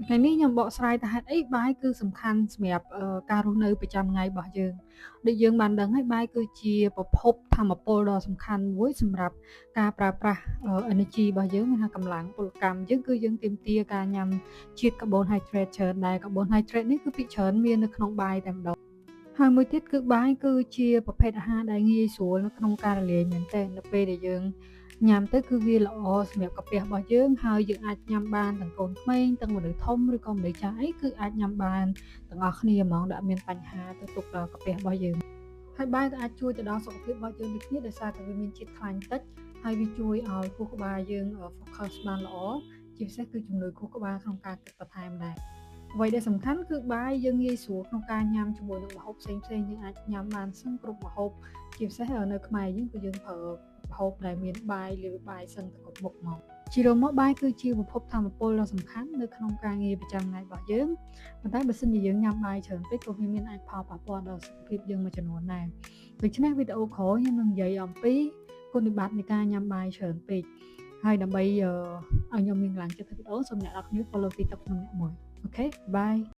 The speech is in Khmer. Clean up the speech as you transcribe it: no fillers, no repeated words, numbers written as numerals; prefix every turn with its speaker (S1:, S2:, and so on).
S1: ថ្ងៃនេះខ្ញុំបកស្រាយថាហេតុអីបាយគឺសំខាន់សម្រាប់ការរស់នៅប្រចាំថ្ងៃរបស់យើងដូចយើងបានដឹងហើយបាយគឺជាប្រភពថាមពលដ៏សំខាន់មួយសម្រាប់ការប្រើប្រាស់ energy របស់យើងមានថាកម្លាំងពលកម្មយើងគឺយើងទាមទារការញ៉ាំជាតិ carbohydrate ច្រើនដែរ carbohydrate នេះគឺភាគច្រើនមាននៅក្នុងបាយតែម្ដងហើយមួយទៀតគឺបាយគឺជាប្រភេទអាហារដែលងាយស្រួលនៅក្នុងការរលាយមែនទែននៅពេលដែលយើងញ៉ាំទៅគឺវាល្អសម្រាប់កាពះរបស់យើងហើយយើងអាចញ៉ាំបានទាំងកូនក្មេងទាំងមនុស្សធំឬក៏មនុស្សចាស់អីគឺអាចញ៉ាំបានទាំងអស់គ្នាហ្មងដាក់មានបញ្ហាទៅទុកដល់កាពះរបស់យើងហើយបាយក៏អាចជួយទៅដល់សុខភាពរបស់យើងដូចគ្នាដោយសារតែវាមានជាតិខ្លាញ់តិចហើយវាជួយឲ្យខួរក្បាលយើង focus បានល្អជាពិសេសគឺជំនួយខួរក្បាលក្នុងការគិតបន្ថែមដែរអ្វីដែលសំខាន់គឺបាយយើងងាយស្រួលក្នុងការញ៉ាំជាមួយនឹងម្ហូបផ្សេងៗយើងអាចញ៉ាំបានសឹងគ្រប់ម្ហូបជាពិសេសនៅខ្មែរយើងគឺយើងប្រើម្ហូបដែលមានបាយឬបាយសឹងទៅគ្រប់មុខមកជារួមមកបាយគឺជាប្រភពថាមពលដ៏សំខាន់នៅក្នុងការងារប្រចាំថ្ងៃរបស់យើងប៉ុន្តែបើសិនជាយើងញ៉ាំបាយច្រើនពេកក៏វាមានអាចផលប៉ះពាល់ដល់សុខភាពយើងមួយចំនួនដែរដូច្នេះវីដេអូក្រោយខ្ញុំនឹងនិយាយអំពីគុណវិបត្តិនៃការញ៉ាំបាយច្រើនពេកហើយដើម្បីឲ្យខ្ញុំមានកម្លាំងចិត្តធ្វើវីដេអូសូមអ្នកនរគ្នា follow TikTok ខ្ញុំអ្នកមួយអូខេបាយ